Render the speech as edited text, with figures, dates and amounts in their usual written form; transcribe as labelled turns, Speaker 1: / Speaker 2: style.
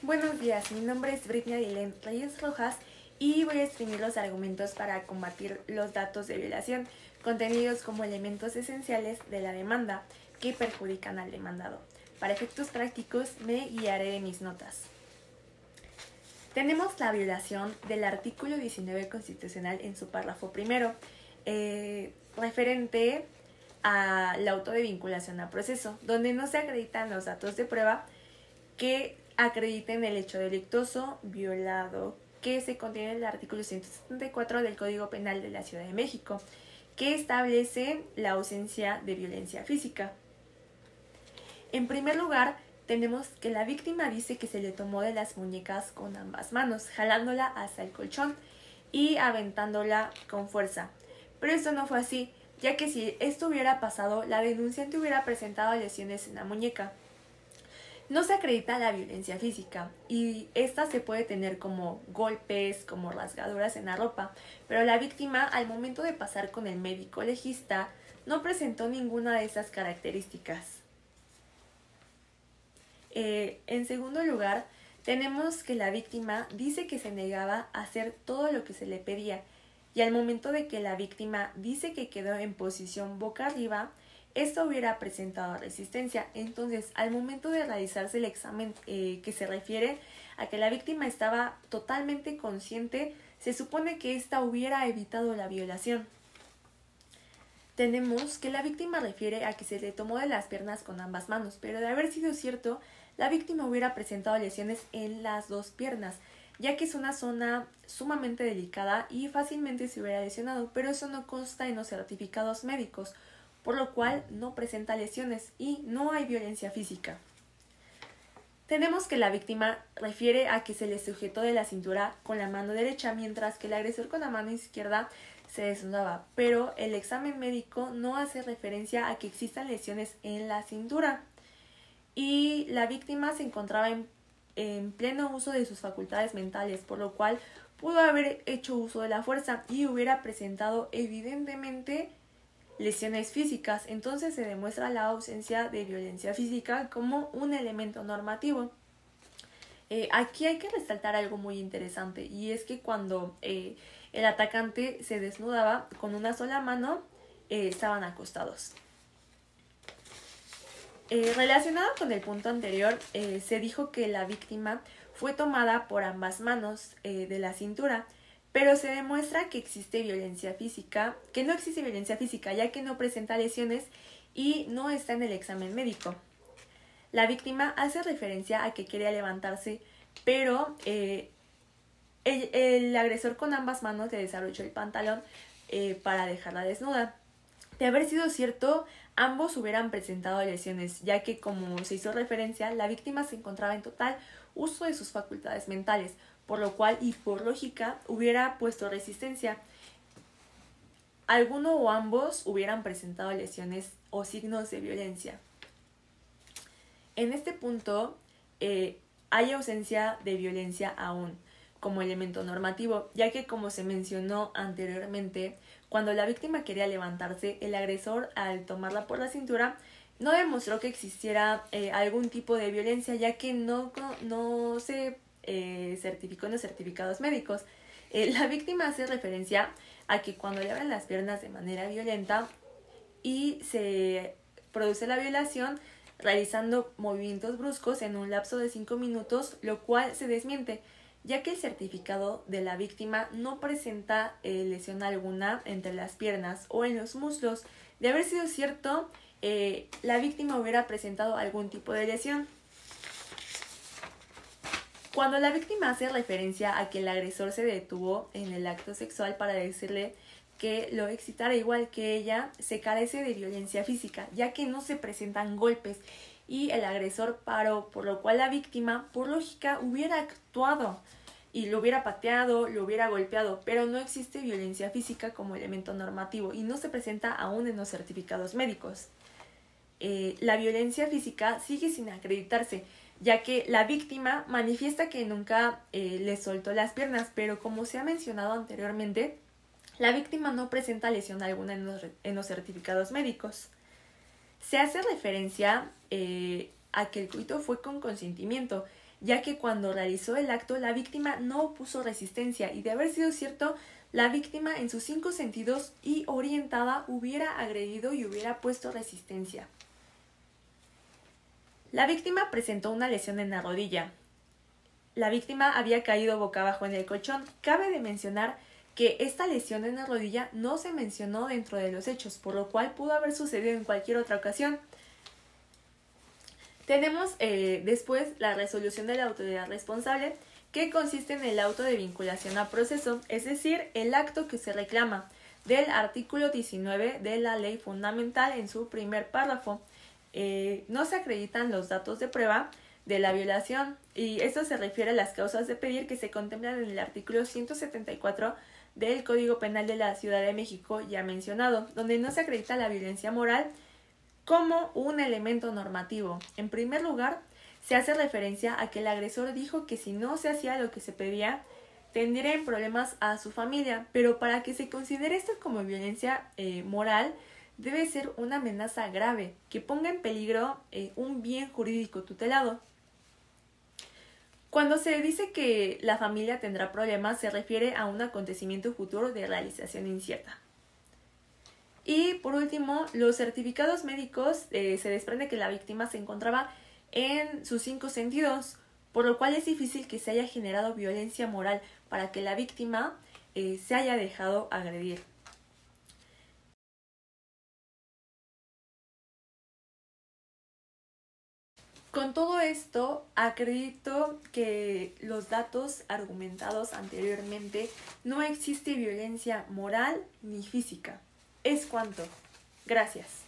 Speaker 1: Buenos días, mi nombre es Britney Ailén Reyes Rojas y voy a exprimir los argumentos para combatir los datos de violación, contenidos como elementos esenciales de la demanda que perjudican al demandado. Para efectos prácticos me guiaré de mis notas. Tenemos la violación del artículo 19 constitucional en su párrafo primero, referente al auto de vinculación a proceso, donde no se acreditan los datos de prueba que acrediten el hecho delictuoso violado que se contiene en el artículo 174 del Código Penal de la Ciudad de México, que establece la ausencia de violencia física. En primer lugar, tenemos que la víctima dice que se le tomó de las muñecas con ambas manos, jalándola hasta el colchón y aventándola con fuerza. Pero esto no fue así, ya que si esto hubiera pasado, la denunciante hubiera presentado lesiones en la muñeca. No se acredita la violencia física y esta se puede tener como golpes, como rasgaduras en la ropa, pero la víctima al momento de pasar con el médico legista no presentó ninguna de esas características. En segundo lugar, tenemos que la víctima dice que se negaba a hacer todo lo que se le pedía y al momento de que la víctima dice que quedó en posición boca arriba, esto hubiera presentado resistencia. Entonces, al momento de realizarse el examen que se refiere a que la víctima estaba totalmente consciente, se supone que ésta hubiera evitado la violación. Tenemos que la víctima refiere a que se le tomó de las piernas con ambas manos, pero de haber sido cierto, la víctima hubiera presentado lesiones en las dos piernas, ya que es una zona sumamente delicada y fácilmente se hubiera lesionado, pero eso no consta en los certificados médicos, por lo cual no presenta lesiones y no hay violencia física. Tenemos que la víctima refiere a que se le sujetó de la cintura con la mano derecha, mientras que el agresor con la mano izquierda se desnudaba, pero el examen médico no hace referencia a que existan lesiones en la cintura. Y la víctima se encontraba en pleno uso de sus facultades mentales, por lo cual pudo haber hecho uso de la fuerza y hubiera presentado evidentemente lesiones físicas. Entonces se demuestra la ausencia de violencia física como un elemento normativo. Aquí hay que resaltar algo muy interesante, y es que cuando el atacante se desnudaba con una sola mano, estaban acostados. Relacionado con el punto anterior, se dijo que la víctima fue tomada por ambas manos de la cintura, pero se demuestra que existe violencia física, que no existe violencia física, ya que no presenta lesiones y no está en el examen médico. La víctima hace referencia a que quería levantarse, pero el agresor con ambas manos le desabrochó el pantalón para dejarla desnuda. De haber sido cierto, ambos hubieran presentado lesiones, ya que, como se hizo referencia, la víctima se encontraba en total uso de sus facultades mentales, por lo cual y por lógica hubiera puesto resistencia. Alguno o ambos hubieran presentado lesiones o signos de violencia. En este punto hay ausencia de violencia aún como elemento normativo, ya que, como se mencionó anteriormente, cuando la víctima quería levantarse, el agresor, al tomarla por la cintura, no demostró que existiera algún tipo de violencia, ya que no se certificó en los certificados médicos. La víctima hace referencia a que cuando le abren las piernas de manera violenta y se produce la violación realizando movimientos bruscos en un lapso de 5 minutos, lo cual se desmiente, ya que el certificado de la víctima no presenta lesión alguna entre las piernas o en los muslos. De haber sido cierto, la víctima hubiera presentado algún tipo de lesión. Cuando la víctima hace referencia a que el agresor se detuvo en el acto sexual para decirle que lo excitara igual que ella, se carece de violencia física, ya que no se presentan golpes y el agresor paró, por lo cual la víctima, por lógica, hubiera actuado y lo hubiera pateado, lo hubiera golpeado, pero no existe violencia física como elemento normativo y no se presenta aún en los certificados médicos. La violencia física sigue sin acreditarse, ya que la víctima manifiesta que nunca le soltó las piernas, pero como se ha mencionado anteriormente, la víctima no presenta lesión alguna en los certificados médicos. Se hace referencia a que el coito fue con consentimiento, ya que cuando realizó el acto la víctima no opuso resistencia y de haber sido cierto, la víctima en sus 5 sentidos y orientada hubiera agredido y hubiera puesto resistencia. La víctima presentó una lesión en la rodilla. La víctima había caído boca abajo en el colchón. Cabe de mencionar que esta lesión en la rodilla no se mencionó dentro de los hechos, por lo cual pudo haber sucedido en cualquier otra ocasión. Tenemos después la resolución de la autoridad responsable, que consiste en el auto de vinculación a proceso, es decir, el acto que se reclama del artículo 19 de la Ley Fundamental en su primer párrafo. No se acreditan los datos de prueba de la violación y esto se refiere a las causas de pedir que se contemplan en el artículo 174 del Código Penal de la Ciudad de México ya mencionado, donde no se acredita la violencia moral como un elemento normativo. En primer lugar, se hace referencia a que el agresor dijo que si no se hacía lo que se pedía, tendría en problemas a su familia, pero para que se considere esto como violencia moral, debe ser una amenaza grave, que ponga en peligro un bien jurídico tutelado. Cuando se dice que la familia tendrá problemas, se refiere a un acontecimiento futuro de realización incierta. Y por último, los certificados médicos se desprende que la víctima se encontraba en sus 5 sentidos, por lo cual es difícil que se haya generado violencia moral para que la víctima se haya dejado agredir. Con todo esto, acredito que los datos argumentados anteriormente no existe violencia moral ni física. Es cuanto. Gracias.